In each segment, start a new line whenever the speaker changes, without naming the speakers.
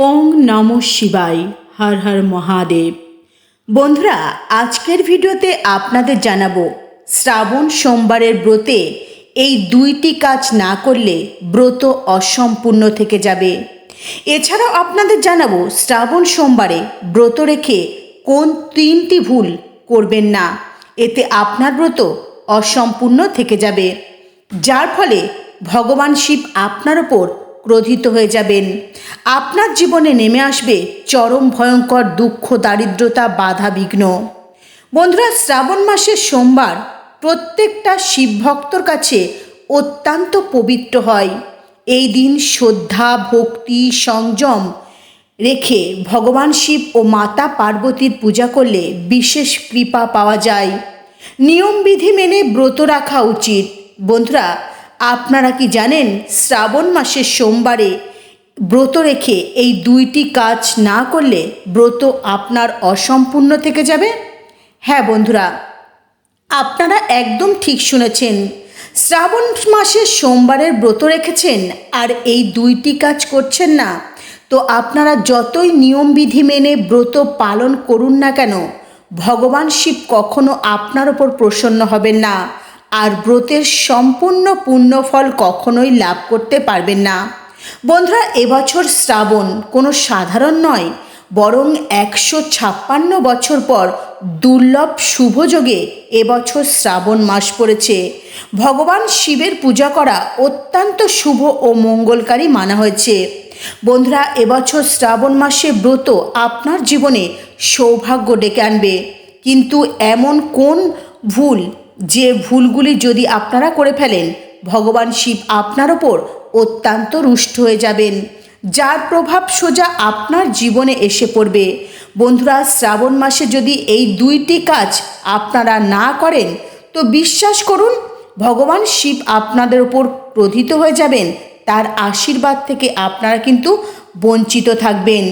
ওং নমঃ শিবায়। হর হর মহাদেব। বন্ধুরা, আজকের ভিডিওতে আপনাদের জানাবো শ্রাবণ সোমবারের ব্রতে এই দুইটি কাজ না করলে ব্রত অসম্পূর্ণ থেকে যাবে। এছাড়াও আপনাদের জানাবো শ্রাবণ সোমবারে ব্রত রেখে কোন তিনটি ভুল করবেন না, এতে আপনার ব্রত অসম্পূর্ণ থেকে যাবে, যার ফলে ভগবান শিব আপনার ওপর ক্রোধিত হয়ে যাবেন। আপনার জীবনে নেমে আসবে চরম ভয়ঙ্কর দুঃখ, দারিদ্রতা, বাধা বিঘ্ন। বন্ধুরা, শ্রাবণ মাসের সোমবার প্রত্যেকটা শিব ভক্তর কাছে অত্যন্ত পবিত্র হয়। এই দিন শ্রদ্ধা, ভক্তি, সংযম রেখে ভগবান শিব ও মাতা পার্বতীর পূজা করলে বিশেষ কৃপা পাওয়া যায়। নিয়মবিধি মেনে ব্রত রাখা উচিত। বন্ধুরা, আপনারা কি জানেন শ্রাবণ মাসের সোমবারে ব্রত রেখে এই দুইটি কাজ না করলে ব্রত আপনার অসম্পূর্ণ থেকে যাবে? হ্যাঁ বন্ধুরা, আপনারা একদম ঠিক শুনেছেন। শ্রাবণ মাসের সোমবারের ব্রত রেখেছেন আর এই দুইটি কাজ করছেন না, তো আপনারা যতই নিয়মবিধি মেনে ব্রত পালন করুন না কেন, ভগবান শিব কখনো আপনার ওপর প্রসন্ন হবেন না আর ব্রতের সম্পূর্ণ পুণ্যফল কখনোই লাভ করতে পারবেন না। বন্ধুরা, এবছর শ্রাবণ কোনো সাধারণ নয়, বরং 156 বছর পর দুর্লভ শুভযোগে এবছর শ্রাবণ মাস পড়েছে। ভগবান শিবের পূজা করা অত্যন্ত শুভ ও মঙ্গলকারী মানা হয়েছে। বন্ধুরা, এবছর শ্রাবণ মাসে ব্রত আপনার জীবনে সৌভাগ্য ডেকে আনবে। কিন্তু এমন কোন ভুল, যে ভুলগুলি যদি আপনারা করে ফেলেন, ভগবান শিব আপনার ওপর অত্যন্ত রুষ্ট হয়ে যাবেন, যার প্রভাব সোজা আপনার জীবনে এসে পড়বে। বন্ধুরা, শ্রাবণ মাসে যদি এই দুইটি কাজ আপনারা না করেন, তো বিশ্বাস করুন ভগবান শিব আপনাদের ওপর ক্রোধিত হয়ে যাবেন। তার আশীর্বাদ থেকে আপনারা কিন্তু বঞ্চিত থাকবেন।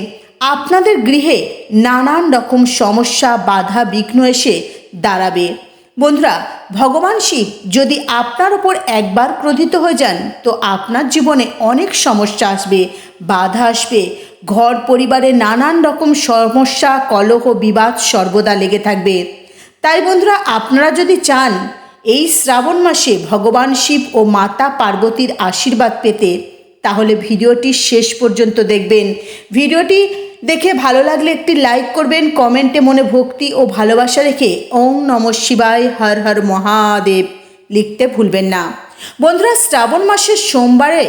আপনাদের গৃহে নানান রকম সমস্যা, বাধা বিঘ্ন এসে দাঁড়াবে। বন্ধুরা, ভগবান শিব যদি আপনার ওপর একবার ক্রোধিত হয়ে যান, তো আপনার জীবনে অনেক সমস্যা আসবে, বাধা আসবে। ঘর পরিবারে নানান রকম সমস্যা, কলহ, বিবাদ সর্বদা লেগে থাকবে। তাই বন্ধুরা, আপনারা যদি চান এই শ্রাবণ মাসে ভগবান শিব ও মাতা পার্বতীর আশীর্বাদ পেতে, তাহলে ভিডিওটি শেষ পর্যন্ত দেখবেন। ভিডিওটি দেখে ভালো লাগলে একটি লাইক করবেন, কমেন্টে মনে ভক্তি ও ভালোবাসা রেখে ওং নমঃ শিবায়, হর হর মহাদেব লিখতে ভুলবেন না। বন্ধুরা, শ্রাবণ মাসের সোমবারে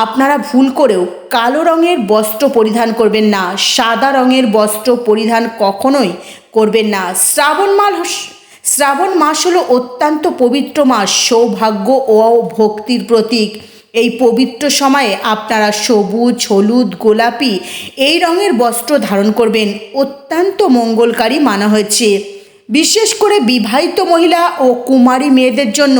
আপনারা ভুল করেও কালো রঙের বস্ত্র পরিধান করবেন না, সাদা রঙের বস্ত্র পরিধান কখনোই করবেন না। শ্রাবণ মাস হলো অত্যন্ত পবিত্র মাস, সৌভাগ্য ও ভক্তির প্রতীক। এই পবিত্র সময়ে আপনারা সবুজ, হলুদ, গোলাপি এই রঙের বস্ত্র ধারণ করবেন, অত্যন্ত মঙ্গলকারী মানা হয়েছে। বিশেষ করে বিবাহিত মহিলা ও কুমারী মেয়েদের জন্য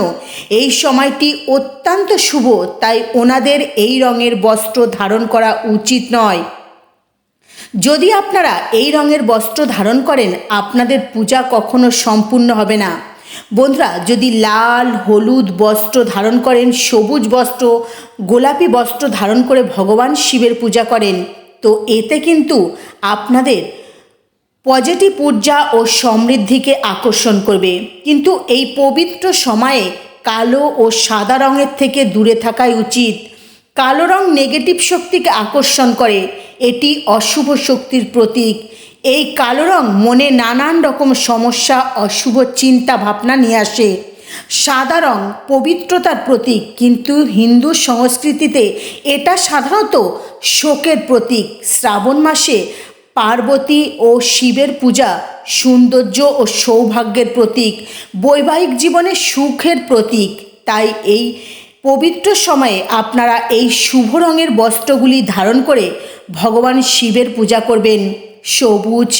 এই সময়টি অত্যন্ত শুভ, তাই ওনাদের এই রঙের বস্ত্র ধারণ করা উচিত নয়। যদি আপনারা এই রঙের বস্ত্র ধারণ করেন, আপনাদের পূজা কখনো সম্পূর্ণ হবে না। বন্ধুরা, যদি লাল, হলুদ বস্ত্র ধারণ করেন, সবুজ বস্ত্র, গোলাপি বস্ত্র ধারণ করে ভগবান শিবের পূজা করেন, তো এতে কিন্তু আপনাদের পজিটিভ ঊর্জা ও সমৃদ্ধিকে আকর্ষণ করবে। কিন্তু এই পবিত্র সময়ে কালো ও সাদা রঙের থেকে দূরে থাকাই উচিত। কালো রং নেগেটিভ শক্তিকে আকর্ষণ করে, এটি অশুভ শক্তির প্রতীক। এই কালো রং মনে নানান রকম সমস্যা, অশুভ চিন্তা ভাবনা নিয়ে আসে। সাদা রং পবিত্রতার প্রতীক, কিন্তু হিন্দু সংস্কৃতিতে এটা সাধারণত শোকের প্রতীক। শ্রাবণ মাসে পার্বতী ও শিবের পূজা সৌন্দর্য ও সৌভাগ্যের প্রতীক, বৈবাহিক জীবনে সুখের প্রতীক। তাই এই পবিত্র সময়ে আপনারা এই শুভ রঙের বস্ত্রগুলি ধারণ করে ভগবান শিবের পূজা করবেন। সবুজ,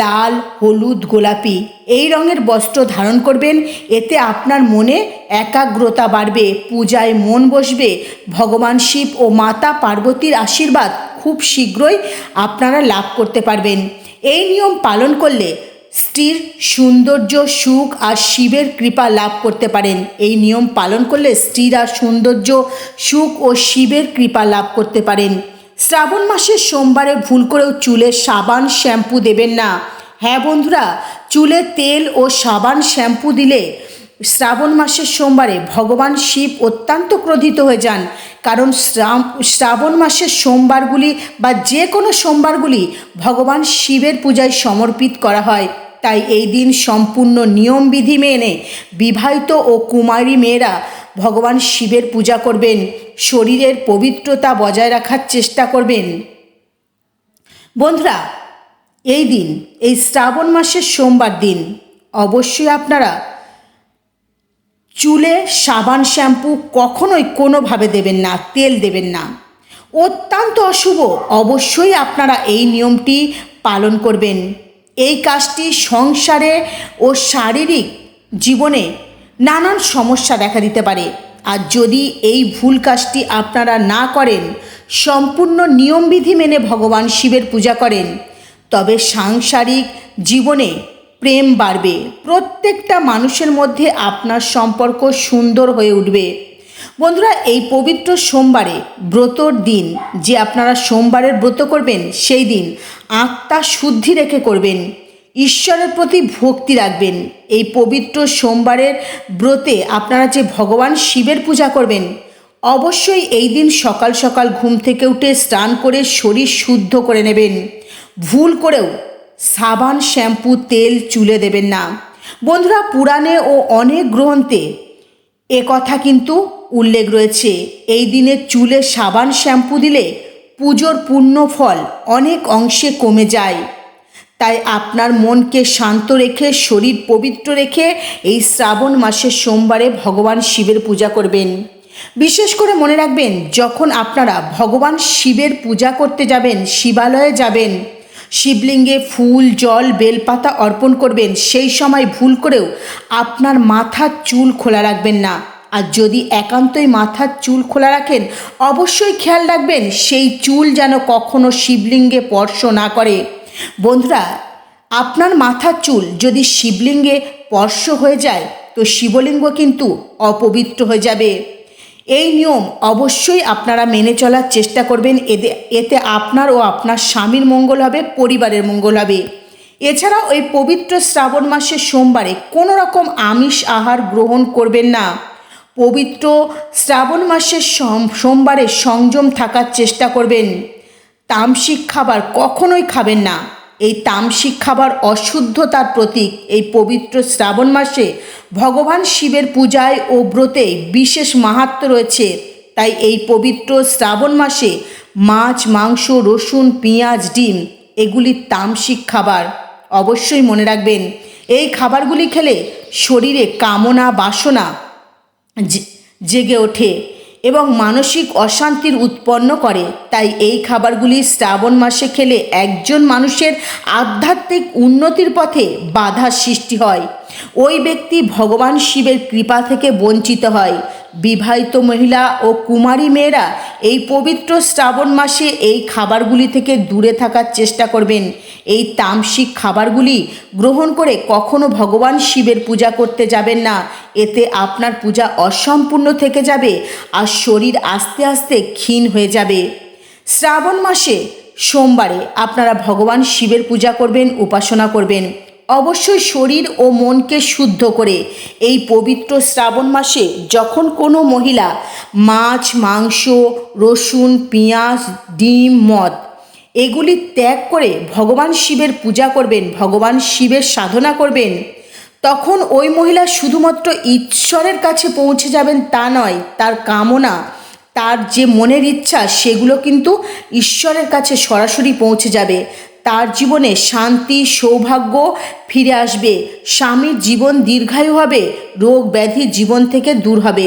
লাল, হলুদ, গোলাপি এই রঙের বস্ত্র ধারণ করবেন। এতে আপনার মনে একাগ্রতা বাড়বে, পূজায় মন বসবে। ভগবান শিব ও মাতা পার্বতীর আশীর্বাদ খুব শীঘ্রই আপনারা লাভ করতে পারবেন। এই নিয়ম পালন করলে স্ত্রীর সৌন্দর্য, সুখ আর শিবের কৃপা লাভ করতে পারেন। এই নিয়ম পালন করলে স্ত্রীরা সৌন্দর্য, সুখ ও শিবের কৃপা লাভ করতে পারেন। শ্রাবণ মাসের সোমবারে ভুল করেও চুলে সাবান শ্যাম্পু দেবেন না। হ্যাঁ বন্ধুরা, চুলে তেল ও সাবান শ্যাম্পু দিলে শ্রাবণ মাসের সোমবারে ভগবান শিব অত্যন্ত ক্রোধিত হয়ে যান। কারণ শ্রাবণ মাসের সোমবারগুলি বা যে কোনো সোমবারগুলি ভগবান শিবের পূজায় সমর্পিত করা হয়। তাই এই দিন সম্পূর্ণ নিয়মবিধি মেনে বিবাহিত ও কুমারী মেয়েরা ভগবান শিবের পূজা করবেন, শরীরের পবিত্রতা বজায় রাখার চেষ্টা করবেন। বন্ধুরা, এই দিন, এই শ্রাবণ মাসের সোমবার দিন অবশ্যই আপনারা চুলে সাবান শ্যাম্পু কখনোই কোনোভাবে দেবেন না, তেল দেবেন না, অত্যন্ত অশুভ। অবশ্যই আপনারা এই নিয়মটি পালন করবেন। এই কাজটি সংসারে ও শারীরিক জীবনে নানান সমস্যা দেখা দিতে পারে। আর যদি এই ভুল কাজটি আপনারা না করেন, সম্পূর্ণ নিয়মবিধি মেনে ভগবান শিবের পূজা করেন, তবে সাংসারিক জীবনে প্রেম বাড়বে। প্রত্যেকটা মানুষের মধ্যে আপনার সম্পর্ক সুন্দর হয়ে উঠবে। বন্ধুরা, এই পবিত্র সোমবারে ব্রতর দিন যে আপনারা সোমবারের ব্রত করবেন, সেই দিন আত্মা শুদ্ধি রেখে করবেন, ঈশ্বরের প্রতি ভক্তি রাখবেন। এই পবিত্র সোমবারের ব্রতে আপনারা যে ভগবান শিবের পূজা করবেন, অবশ্যই এই দিন সকাল সকাল ঘুম থেকে উঠে স্নান করে শরীর শুদ্ধ করে নেবেন। ভুল করেও সাবান শ্যাম্পু তেল চুলে দেবেন না। বন্ধুরা, পুরাণে ও অনেক গ্রন্থে কথা কিন্তু উল্লেখ রয়েছে, এই দিনে চুলে সাবান শ্যাম্পু দিলে পুজোর পুণ্য ফল অনেক অংশে কমে যায়। তাই আপনার মনকে শান্ত রেখে শরীর পবিত্র রেখে এই শ্রাবণ মাসের সোমবারে ভগবান শিবের পূজা করবেন। বিশেষ করে মনে রাখবেন, যখন আপনারা ভগবান শিবের পূজা করতে যাবেন, শিবালয়ে যাবেন, শিবলিঙ্গে ফুল জল বেলপাতা অর্পণ করবেন, সেই সময় ভুল করেও আপনার মাথার চুল খোলা রাখবেন না। আর যদি একান্তই মাথার চুল খোলা রাখেন, অবশ্যই খেয়াল রাখবেন সেই চুল যেন কখনো শিবলিঙ্গে স্পর্শ না করে। বন্ধুরা, আপনার মাথার চুল যদি শিবলিঙ্গে স্পর্শ হয়ে যায়, তো শিবলিঙ্গ কিন্তু অপবিত্র হয়ে যাবে। এই নিয়ম অবশ্যই আপনারা মেনে চলার চেষ্টা করবেন। এতে আপনার ও আপনার স্বামীর মঙ্গল হবে, পরিবারের মঙ্গল হবে। এছাড়াও এই পবিত্র শ্রাবণ মাসের সোমবারে কোনো রকম আমিষ আহার গ্রহণ করবেন না। পবিত্র শ্রাবণ মাসের সোমবারে সংযম থাকার চেষ্টা করবেন। তামসিক খাবার কখনোই খাবেন না। এই তামসিক খাবার অশুদ্ধতার প্রতীক। এই পবিত্র শ্রাবণ মাসে ভগবান শিবের পূজায় ও ব্রতে বিশেষ মাহাত্ম্য রয়েছে। তাই এই পবিত্র শ্রাবণ মাসে মাছ মাংস রসুন পেঁয়াজ ডিম এগুলি তামসিক খাবার। অবশ্যই মনে রাখবেন, এই খাবারগুলি খেলে শরীরে কামনা বাসনা জেগে ওঠে এবং মানসিক অশান্তির উৎপন্ন করে। তাই এই খাবারগুলি শ্রাবণ মাসে খেলে একজন মানুষের আধ্যাত্মিক উন্নতির পথে বাধার সৃষ্টি হয়। ওই ব্যক্তি ভগবান শিবের কৃপা থেকে বঞ্চিত হয়। বিবাহিত মহিলা ও কুমারী মেয়েরা এই পবিত্র শ্রাবণ মাসে এই খাবারগুলি থেকে দূরে থাকার চেষ্টা করবেন। এই তামসিক খাবারগুলি গ্রহণ করে কখনো ভগবান শিবের পূজা করতে যাবেন না। এতে আপনার পূজা অসম্পূর্ণ থেকে যাবে আর শরীর আস্তে আস্তে ক্ষীণ হয়ে যাবে। শ্রাবণ মাসে সোমবারে আপনারা ভগবান শিবের পূজা করবেন, উপাসনা করবেন, অবশ্যই শরীর ও মনকে শুদ্ধ করে। এই পবিত্র শ্রাবণ মাসে যখন কোনো মহিলা মাছ মাংস রসুন পেঁয়াজ ডিম মদ এগুলি ত্যাগ করে ভগবান শিবের পূজা করবেন, ভগবান শিবের সাধনা করবেন, তখন ওই মহিলা শুধুমাত্র ঈশ্বরের কাছে পৌঁছে যাবেন তা নয়, তার কামনা তার যে মনের ইচ্ছা সেগুলো কিন্তু ঈশ্বরের কাছে সরাসরি পৌঁছে যাবে। তার জীবনে শান্তি সৌভাগ্য ফিরে আসবে, স্বামীর জীবন দীর্ঘায়ু হবে, রোগ ব্যাধি জীবন থেকে দূর হবে।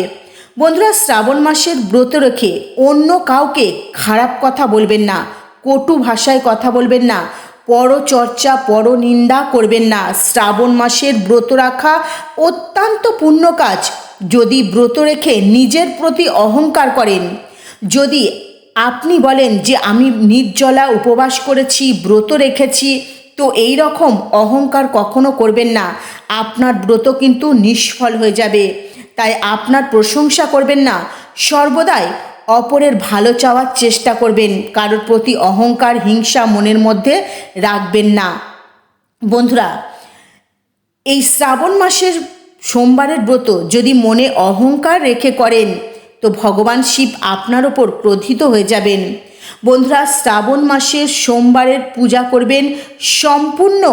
বন্ধুরা, শ্রাবণ মাসের ব্রত রেখে অন্য কাউকে খারাপ কথা বলবেন না, কটু ভাষায় কথা বলবেন না, পরচর্চা পরনিন্দা করবেন না। শ্রাবণ মাসের ব্রত রাখা অত্যন্ত পুণ্য কাজ। যদি ব্রত রেখে নিজের প্রতি অহংকার করেন, যদি আপনি বলেন যে আমি নির্জলা উপবাস করেছি ব্রত রেখেছি, তো এই রকম অহংকার কখনো করবেন না, আপনার ব্রত কিন্তু নিষ্ফল হয়ে যাবে। তাই আপনার প্রশংসা করবেন না, সর্বদাই অপরের ভালো চাওয়ার চেষ্টা করবেন, কারোর প্রতি অহংকার হিংসা মনের মধ্যে রাখবেন না। বন্ধুরা, এই শ্রাবণ মাসের সোমবারের ব্রত যদি মনে অহংকার রেখে করেন তো ভগবান শিব আপনার ওপর ক্রোধিত হয়ে যাবেন। বন্ধুরা, শ্রাবণ মাসের সোমবারের পূজা করবেন সম্পূর্ণ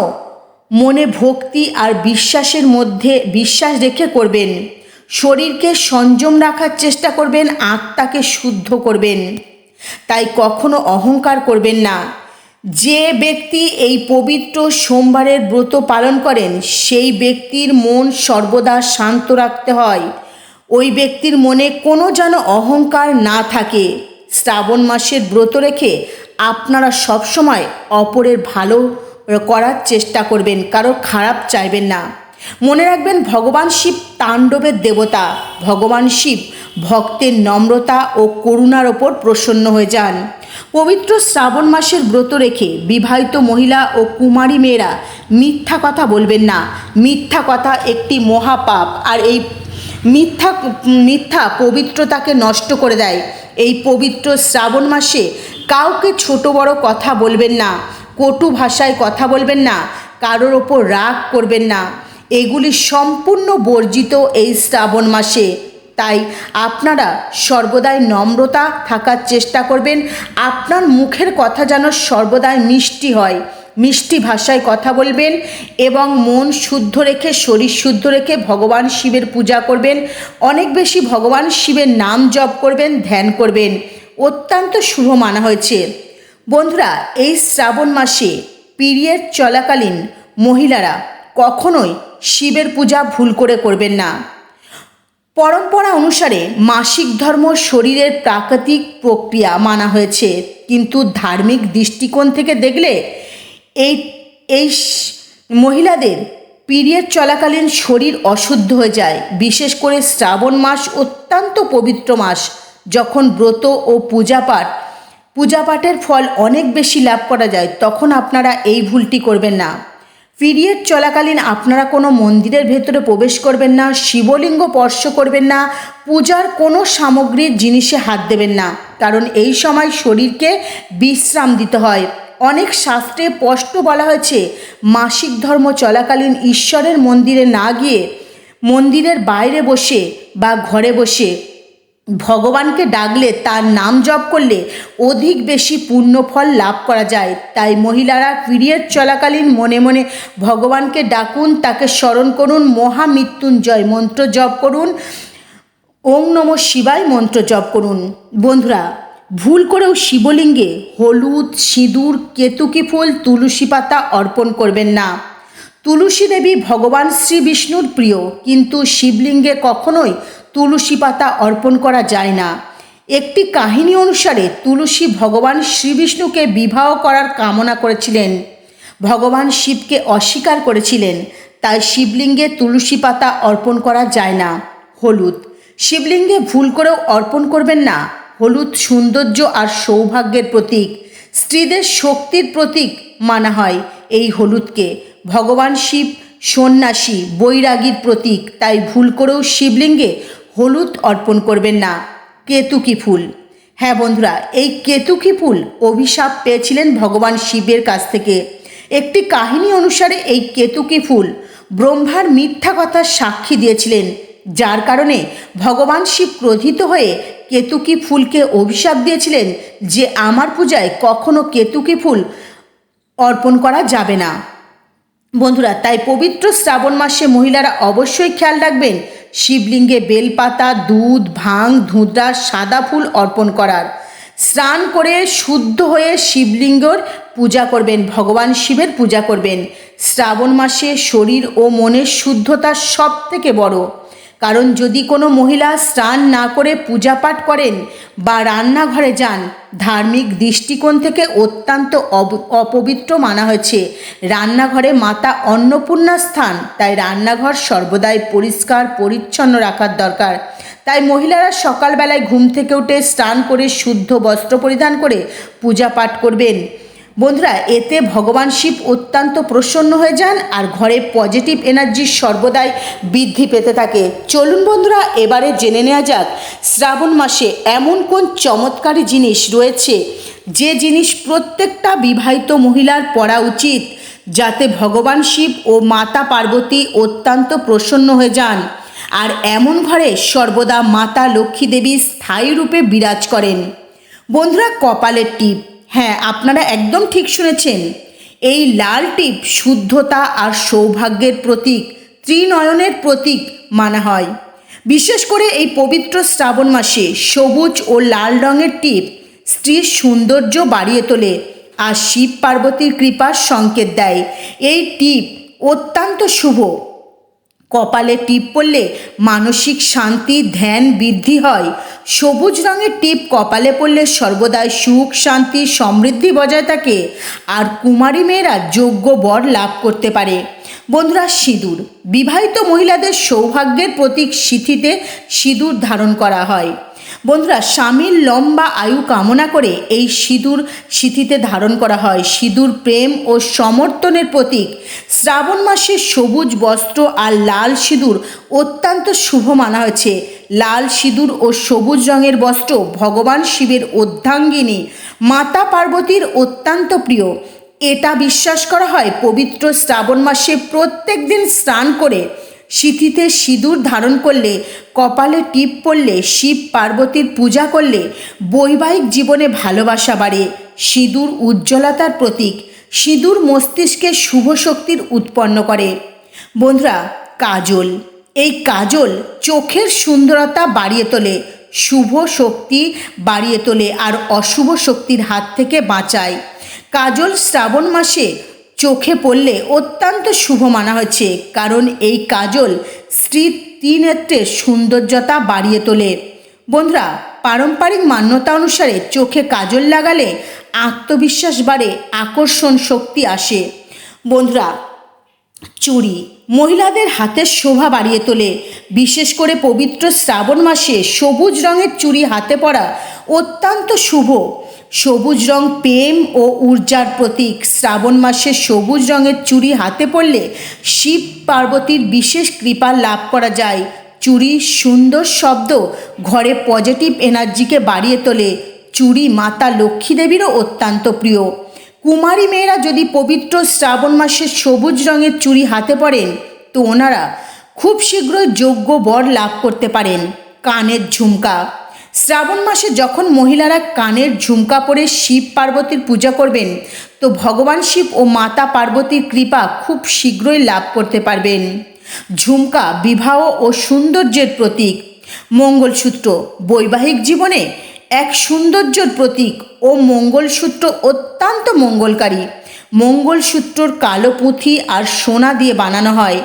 মনে ভক্তি আর বিশ্বাসের মধ্যে বিশ্বাস রেখে করবেন। শরীরকে সংযম রাখার চেষ্টা করবেন, আত্মাকে শুদ্ধ করবেন, তাই কখনো অহংকার করবেন না। যে ব্যক্তি এই পবিত্র সোমবারের ব্রত পালন করেন সেই ব্যক্তির মন সর্বদা শান্ত রাখতে হয়। ওই ব্যক্তির মনে কোনো যেন অহংকার না থাকে। শ্রাবণ মাসের ব্রত রেখে আপনারা সবসময় অপরের ভালো করার চেষ্টা করবেন, কারোর খারাপ চাইবেন না। মনে রাখবেন, ভগবান শিব তাণ্ডবের দেবতা। ভগবান শিব ভক্তের নম্রতা ও করুণার ওপর প্রসন্ন হয়ে যান। পবিত্র শ্রাবণ মাসের ব্রত রেখে বিবাহিত মহিলা ও কুমারী মেয়েরা মিথ্যা কথা বলবেন না। মিথ্যা কথা একটি মহাপাপ, আর এই মিথ্যা পবিত্রতাকে নষ্ট করে দেয়। এই পবিত্র শ্রাবণ মাসে কাউকে ছোট বড় কথা বলবেন না, কটু ভাষায় কথা বলবেন না, কারোর ওপর রাগ করবেন না। এগুলি সম্পূর্ণ বর্জিত এই শ্রাবণ মাসে। তাই আপনারা সর্বদাই নম্রতা থাকার চেষ্টা করবেন। আপনার মুখের কথা যেন সর্বদাই মিষ্টি হয়, মিষ্টি ভাষায় কথা বলবেন এবং মন শুদ্ধ রেখে শরীর শুদ্ধ রেখে ভগবান শিবের পূজা করবেন। অনেক বেশি ভগবান শিবের নাম জপ করবেন, ধ্যান করবেন। অত্যন্ত শুভ মানা হয়েছে। বন্ধুরা, এই শ্রাবণ মাসে পিরিয়ড চলাকালীন মহিলারা কখনোই শিবের পূজা ভুল করে করবেন না। পরম্পরা অনুসারে মাসিক ধর্ম শরীরের প্রাকৃতিক প্রক্রিয়া মানা হয়েছে, কিন্তু ধার্মিক দৃষ্টিকোণ থেকে দেখলে এই এই মহিলাদের পিরিয়ড চলাকালীন শরীর অশুদ্ধ হয়ে যায়। বিশেষ করে শ্রাবণ মাস অত্যন্ত পবিত্র মাস, যখন ব্রত ও পূজাপাঠের ফল অনেক বেশি লাভ করা যায়, তখন আপনারা এই ভুলটি করবেন না। পিরিয়ড চলাকালীন আপনারা কোনো মন্দিরের ভেতরে প্রবেশ করবেন না, শিবলিঙ্গ স্পর্শ করবেন না, পূজার কোনো সামগ্রীর জিনিসে হাত দেবেন না, কারণ এই সময় শরীরকে বিশ্রাম দিতে হয়। অনেক শাস্ত্রে স্পষ্ট বলা হয়েছে, মাসিক ধর্ম চলাকালীন ঈশ্বরের মন্দিরে না গিয়ে মন্দিরের বাইরে বসে বা ঘরে বসে ভগবানকে ডাকলে, তার নাম জপ করলে অধিক বেশি পুণ্যফল লাভ করা যায়। তাই মহিলারা পিরিয়ড চলাকালীন মনে মনে ভগবানকে ডাকুন, তাকে স্মরণ করুন, মহামৃত্যুঞ্জয় মন্ত্র জপ করুন, ওং নমঃ শিবায় মন্ত্র জপ করুন। বন্ধুরা, ভুল করেও শিবলিঙ্গে হলুদ, সিঁদুর, কেতুকি ফুল, তুলসী পাতা অর্পণ করবেন না। তুলসী দেবী ভগবান শ্রী বিষ্ণুর প্রিয়, কিন্তু শিবলিঙ্গে কখনোই তুলসী পাতা অর্পণ করা যায় না। একটি কাহিনী অনুসারে তুলসী ভগবান শ্রীবিষ্ণুকে বিবাহ করার কামনা করেছিলেন, ভগবান শিবকে অস্বীকার করেছিলেন, তাই শিবলিঙ্গে তুলসী পাতা অর্পণ করা যায় না। হলুদ শিবলিঙ্গে ভুল করেও অর্পণ করবেন না। হলুদ সৌন্দর্য আর সৌভাগ্যের প্রতীক, স্ত্রীদের শক্তির প্রতীক মানা হয় এই হলুদকে। ভগবান শিব সন্ন্যাসী, বৈরাগীর প্রতীক, তাই ভুল করেও শিবলিঙ্গে হলুদ অর্পণ করবেন না। কেতুকি ফুল, হ্যাঁ বন্ধুরা, এই কেতুকি ফুল অভিশাপ পেয়েছিলেন ভগবান শিবের কাছ থেকে। একটি কাহিনী অনুসারে এই কেতুকি ফুল ব্রহ্মার মিথ্যা কথার সাক্ষী দিয়েছিলেন, যার কারণে ভগবান শিব ক্রোধিত হয়ে কেতুকি ফুলকে অভিশাপ দিয়েছিলেন যে আমার পূজায় কখনো কেতুকি ফুল অর্পণ করা যাবে না। বন্ধুরা, তাই পবিত্র শ্রাবণ মাসে মহিলারা অবশ্যই খেয়াল রাখবেন শিবলিঙ্গে বেলপাতা, দুধ, ভাং, ধুঁতরা, সাদা ফুল অর্পণ করার। স্নান করে শুদ্ধ হয়ে শিবলিঙ্গর পূজা করবেন, ভগবান শিবের পূজা করবেন। শ্রাবণ মাসে শরীর ও মনের শুদ্ধতা সব থেকে বড়, কারণ যদি কোনো মহিলা স্নান না করে পূজা পাঠ করেন বা রান্নাঘরে যান, ধার্মিক দৃষ্টিকোণ থেকে অত্যন্ত অপবিত্র মানা হয়েছে। রান্নাঘরে মাতা অন্নপূর্ণার স্থান, তাই রান্নাঘর সর্বদাই পরিষ্কার পরিচ্ছন্ন রাখার দরকার। তাই মহিলারা সকালবেলায় ঘুম থেকে উঠে স্নান করে শুদ্ধ বস্ত্র পরিধান করে পূজা পাঠ করবেন। বন্ধুরা, এতে ভগবান শিব অত্যন্ত প্রসন্ন হয়ে যান আর ঘরে পজিটিভ এনার্জি সর্বদাই বৃদ্ধি পেতে থাকে। চলুন বন্ধুরা, এবারে জেনে নেওয়া যাক শ্রাবণ মাসে এমন কোন চমৎকারী জিনিস রয়েছে যে জিনিস প্রত্যেকটা বিবাহিত মহিলার পরা উচিত, যাতে ভগবান শিব ও মাতা পার্বতী অত্যন্ত প্রসন্ন হয়ে যান আর এমন ঘরে সর্বদা মাতা লক্ষ্মী দেবী স্থায়ী রূপে বিরাজ করেন। বন্ধুরা, কপালের টিপ। হ্যাঁ, আপনারা একদম ঠিক শুনেছেন। এই লাল টিপ শুদ্ধতা আর সৌভাগ্যের প্রতীক, ত্রিনয়নের প্রতীক মানা হয়। বিশেষ করে এই পবিত্র শ্রাবণ মাসে সবুজ ও লাল রঙের টিপ স্ত্রীর সৌন্দর্য বাড়িয়ে তোলে আর শিব পার্বতীর কৃপার সংকেত দেয়। এই টিপ অত্যন্ত শুভ। কপালে টিপ পরলে মানসিক শান্তি ধ্যান বৃদ্ধি হয়। সবুজ রঙের টিপ কপালে পরলে সর্বদাই সুখ শান্তি সমৃদ্ধি বজায় থাকে আর কুমারী মেয়েরা যোগ্য বর লাভ করতে পারে। বন্ধুরা, সিঁদুর। বিবাহিত মহিলাদের সৌভাগ্যের প্রতীক সিঁথিতে সিঁদুর ধারণ করা হয়। বন্ধুরা, স্বামীর লম্বা আয়ু কামনা করে এই সিঁদুর সিঁথিতে ধারণ করা হয়। সিঁদুর প্রেম ও সমর্থনের প্রতীক। শ্রাবণ মাসে সবুজ বস্ত্র আর লাল সিঁদুর অত্যন্ত শুভ মানা হয়েছে। লাল সিঁদুর ও সবুজ রঙের বস্ত্র ভগবান শিবের অর্ধাঙ্গিনী মাতা পার্বতীর অত্যন্ত প্রিয়। এটা বিশ্বাস করা হয় পবিত্র শ্রাবণ মাসে প্রত্যেক দিন স্নান করে সিঁথিতে সিঁদুর ধারণ করলে, কপালে টিপ পরলে, শিব পার্বতীর পূজা করলে বৈবাহিক জীবনে ভালোবাসা বাড়ে। সিঁদুর উজ্জ্বলতার প্রতীক। সিঁদুর মস্তিষ্কে শুভ শক্তির উৎপন্ন করে। বন্ধুরা, কাজল। এই কাজল চোখের সুন্দরতা বাড়িয়ে তোলে, শুভ শক্তি বাড়িয়ে তোলে আর অশুভ শক্তির হাত থেকে বাঁচায়। কাজল শ্রাবণ মাসে চোখে পড়লে অত্যন্ত শুভ মানা হয়েছে, কারণ এই কাজল স্ত্রীর ত্রিনেত্রের সৌন্দর্যতা বাড়িয়ে তোলে। বন্ধুরা, পারম্পরিক মান্যতা অনুসারে চোখে কাজল লাগালে আত্মবিশ্বাস বাড়ে, আকর্ষণ শক্তি আসে। বন্ধুরা, চুড়ি মহিলাদের হাতের শোভা বাড়িয়ে তোলে। বিশেষ করে পবিত্র শ্রাবণ মাসে সবুজ রঙের চুড়ি হাতে পরা অত্যন্ত শুভ। সবুজ রং প্রেম ও ঊর্জার প্রতীক। শ্রাবণ মাসে সবুজ রঙের চুড়ি হাতে পরলে শিব পার্বতীর বিশেষ কৃপা লাভ করা যায়। চুড়ির সুন্দর শব্দ ঘরে পজিটিভ এনার্জিকে বাড়িয়ে তোলে। চুড়ি মাতা লক্ষ্মী দেবীরও অত্যন্ত প্রিয়। কুমারী মেয়েরা যদি পবিত্র শ্রাবণ মাসে সবুজ রঙের চুড়ি হাতে পরেন তো ওনারা খুব শীঘ্রই যোগ্য বর লাভ করতে পারেন। কানের ঝুমকা। শ্রাবণ মাসে যখন মহিলারা কানের ঝুমকা পরে শিব পার্বতীর পূজা করবেন তো ভগবান শিব ও মাতা পার্বতীর কৃপা খুব শীঘ্রই লাভ করতে পারবেন। ঝুমকা বিবাহ ও সৌন্দর্যের প্রতীক। মঙ্গলসূত্র বৈবাহিক জীবনে এক সৌন্দর্যের প্রতীক ও মঙ্গলসূত্র অত্যন্ত মঙ্গলকারী। মঙ্গলসূত্রর কালো পুঁথি আর সোনা দিয়ে বানানো হয়,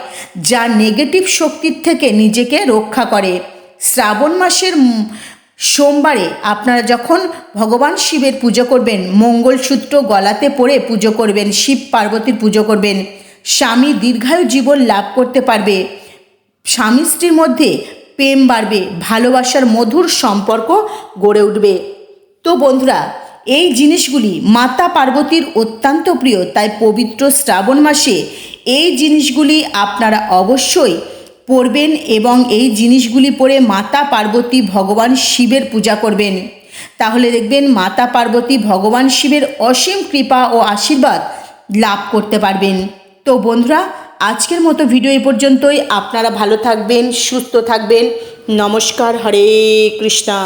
যা নেগেটিভ শক্তির থেকে নিজেকে রক্ষা করে। শ্রাবণ মাসের সোমবারে আপনারা যখন ভগবান শিবের পুজো করবেন, মঙ্গলসূত্র গলাতে পরে পুজো করবেন, শিব পার্বতীর পুজো করবেন। স্বামী দীর্ঘায়ু জীবন লাভ করতে পারবে, স্বামী স্ত্রীর মধ্যে প্রেম বাড়বে, ভালোবাসার মধুর সম্পর্ক গড়ে উঠবে। তো বন্ধুরা, এই জিনিসগুলি মাতা পার্বতীর অত্যন্ত প্রিয়, তাই পবিত্র শ্রাবণ মাসে এই জিনিসগুলি আপনারা অবশ্যই পরবেন এবং এই জিনিসগুলি পরে মাতা পার্বতী ভগবান শিবের পূজা করবেন। তাহলে দেখবেন মাতা পার্বতী ভগবান শিবের অসীম কৃপা ও আশীর্বাদ লাভ করতে পারবেন। তো বন্ধুরা, আজকের মতো ভিডিও এই পর্যন্তই। আপনারা ভালো থাকবেন, সুস্থ থাকবেন। নমস্কার। হরে কৃষ্ণা।